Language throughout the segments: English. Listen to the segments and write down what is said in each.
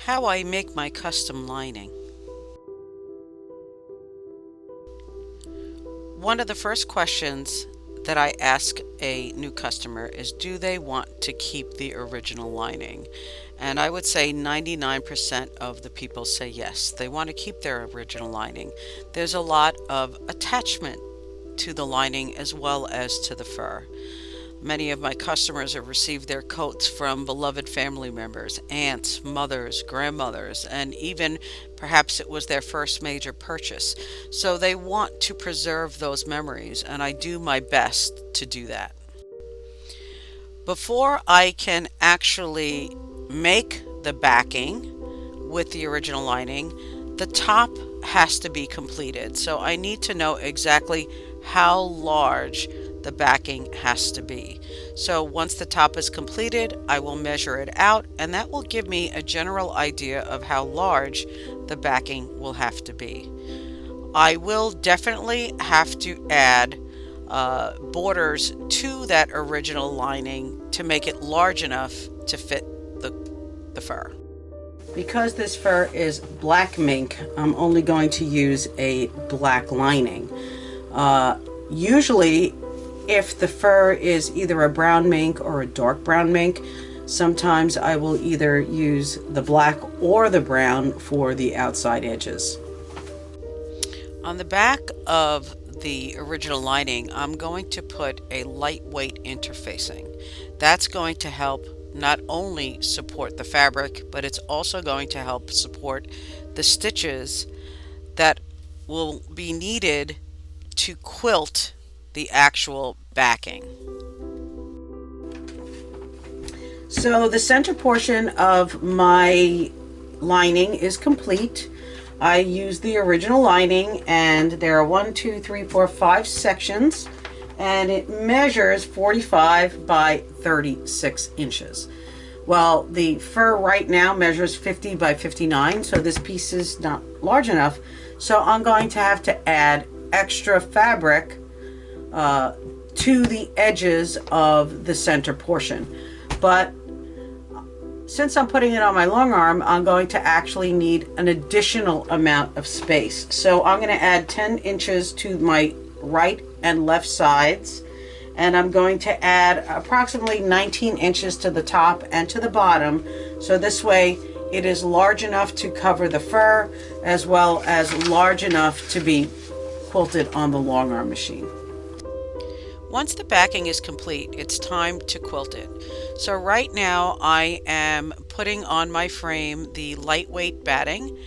How I make my custom lining. One of the first questions that I ask a new customer is, do they want to keep the original lining? And I would say 99% of the people say yes, they want to keep their original lining. There's a lot of attachment to the lining as well as to the fur. Many of my customers have received their coats from beloved family members, aunts, mothers, grandmothers, and even perhaps it was their first major purchase. So they want to preserve those memories, and I do my best to do that. Before I can actually make the backing with the original lining, the top has to be completed. So I need to know exactly how large the backing has to be. So once the top is completed, I will measure it out, and that will give me a general idea of how large the backing will have to be. I will definitely have to add borders to that original lining to make it large enough to fit the fur. Because this fur is black mink, I'm only going to use a black lining. Usually, if the fur is either a brown mink or a dark brown mink, sometimes I will either use the black or the brown for the outside edges. On the back of the original lining, I'm going to put a lightweight interfacing. That's going to help not only support the fabric, but it's also going to help support the stitches that will be needed to quilt the actual backing. So the center portion of my lining is complete. I used the original lining, and there are 5 sections, and it measures 45 by 36 inches. Well, the fur right now measures 50 by 59, so this piece is not large enough. So I'm going to have to add extra fabric to the edges of the center portion. But since I'm putting it on my long arm, I'm going to actually need an additional amount of space. So I'm going to add 10 inches to my right and left sides, and I'm going to add approximately 19 inches to the top and to the bottom. So this way it is large enough to cover the fur as well as large enough to be quilted on the long arm machine. Once the backing is complete, it's time to quilt it. So right now I am putting on my frame the lightweight batting,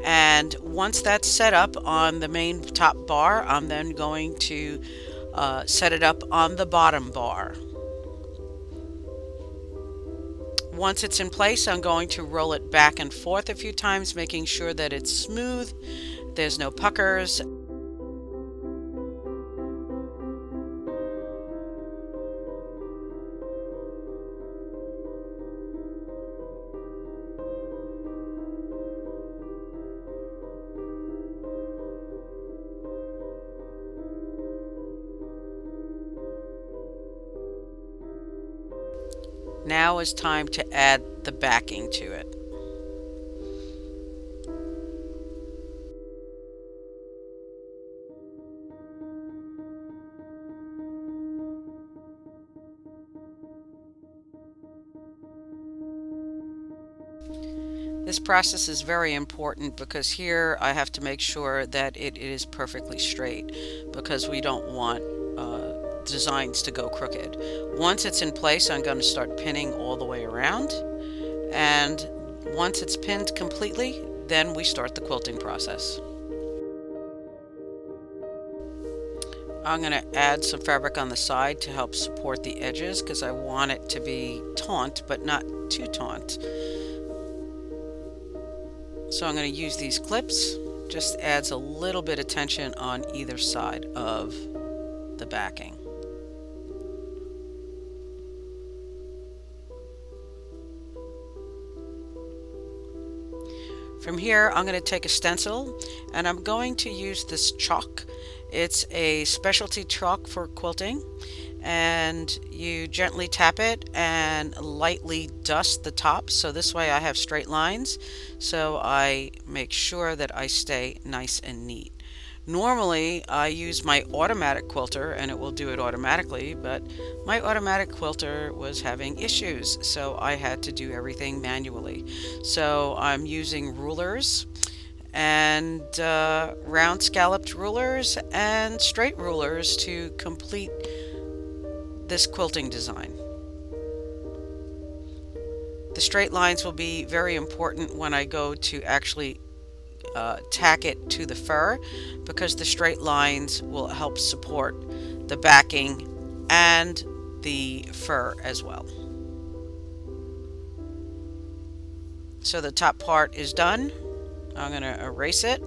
and once that's set up on the main top bar, I'm then going to set it up on the bottom bar. Once it's in place, I'm going to roll it back and forth a few times, making sure that it's smooth, there's no puckers. Now is time to add the backing to it. This process is very important because here I have to make sure that it is perfectly straight, because we don't want designs to go crooked. Once it's in place, I'm going to start pinning all the way around, and once it's pinned completely, then we start the quilting process. I'm going to add some fabric on the side to help support the edges, because I want it to be taut but not too taut. So I'm going to use these clips. Just adds a little bit of tension on either side of the backing. From here, I'm going to take a stencil, and I'm going to use this chalk. It's a specialty chalk for quilting, and you gently tap it and lightly dust the top, so this way I have straight lines, so I make sure that I stay nice and neat. Normally I use my automatic quilter and it will do it automatically, but my automatic quilter was having issues, so I had to do everything manually. So I'm using rulers and round scalloped rulers and straight rulers to complete this quilting design. The straight lines will be very important when I go to actually tack it to the fur, because the straight lines will help support the backing and the fur as well. So the top part is done. I'm going to erase it.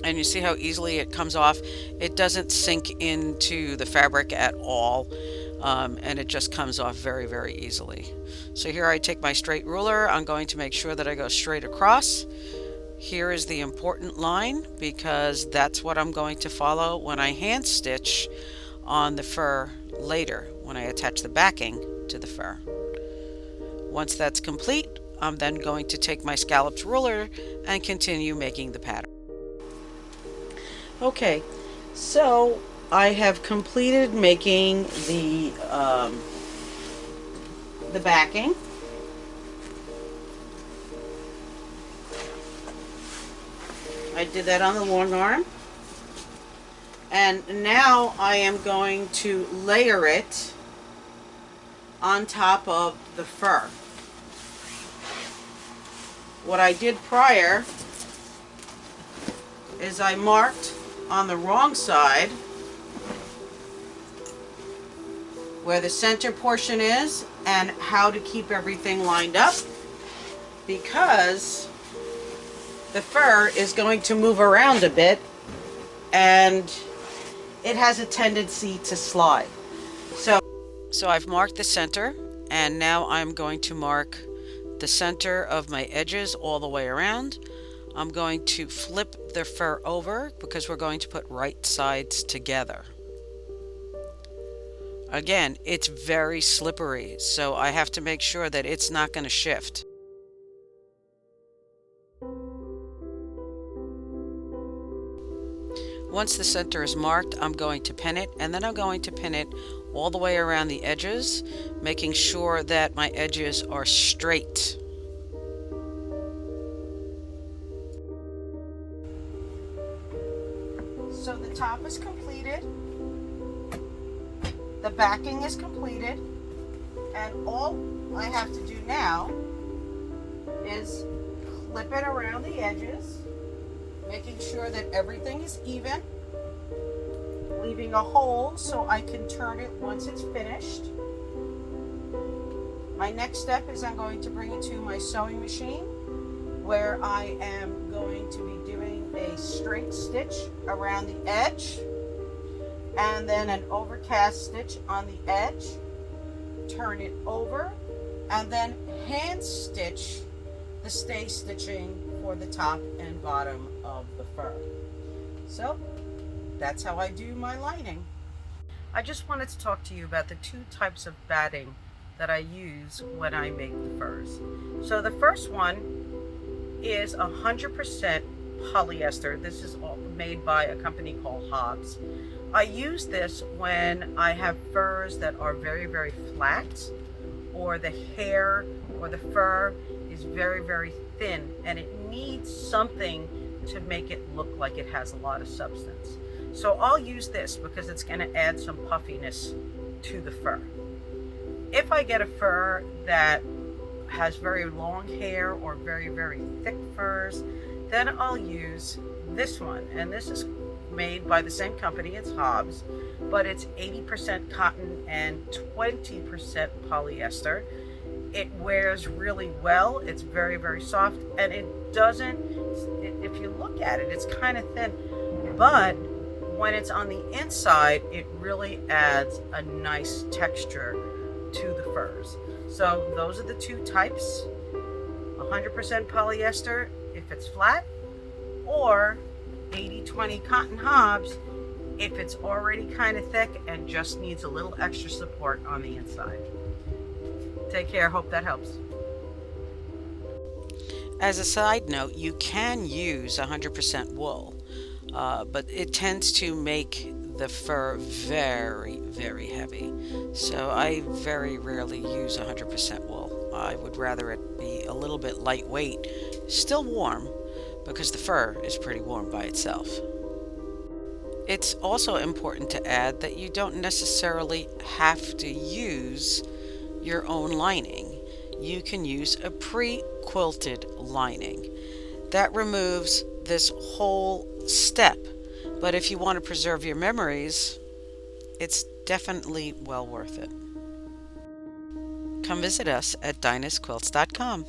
And you see how easily it comes off. It doesn't sink into the fabric at all, and it just comes off very, very easily. So here I take my straight ruler. I'm going to make sure that I go straight across. Here is the important line, because that's what I'm going to follow when I hand stitch on the fur later, when I attach the backing to the fur. Once that's complete, I'm then going to take my scalloped ruler and continue making the pattern. Okay, so I have completed making the backing. I did that on the Longarm, and now I am going to layer it on top of the fur. What I did prior is I marked on the wrong side where the center portion is and how to keep everything lined up, because the fur is going to move around a bit and it has a tendency to slide. So I've marked the center, and now I'm going to mark the center of my edges all the way around. I'm going to flip the fur over because we're going to put right sides together. Again, it's very slippery, so I have to make sure that it's not going to shift. Once the center is marked, I'm going to pin it, and then I'm going to pin it all the way around the edges, making sure that my edges are straight. So the top is completed, the backing is completed, and all I have to do now is clip it around the edges, making sure that everything is even, leaving a hole so I can turn it once it's finished. My next step is I'm going to bring it to my sewing machine, where I am going to be doing a straight stitch around the edge and then an overcast stitch on the edge, turn it over, and then hand stitch the stay stitching for the top and bottom of the fur. So that's how I do my lining. I just wanted to talk to you about the two types of batting that I use when I make the furs. So the first one is 100% polyester. This is made by a company called Hobbs. I use this when I have furs that are very, very flat, or the hair or the fur is very, very thin and it needs something to make it look like it has a lot of substance. So I'll use this because it's going to add some puffiness to the fur. If I get a fur that has very long hair or very, very thick furs, then I'll use this one. And this is made by the same company, it's Hobbs, but it's 80% cotton and 20% polyester. It wears really well. It's very, very soft, and it doesn't, if you look at it, it's kind of thin, but when it's on the inside, it really adds a nice texture to the furs. So those are the two types, 100% polyester if it's flat, or 80-20 cotton Hobbs if it's already kind of thick and just needs a little extra support on the inside. Take care, hope that helps. As a side note, you can use 100% wool, but it tends to make the fur very, very heavy. So I very rarely use 100% wool. I would rather it be a little bit lightweight, still warm, because the fur is pretty warm by itself. It's also important to add that you don't necessarily have to use your own lining. You can use a pre-quilted lining. That removes this whole step, but if you want to preserve your memories, it's definitely well worth it. Come visit us at dinahsquilts.com.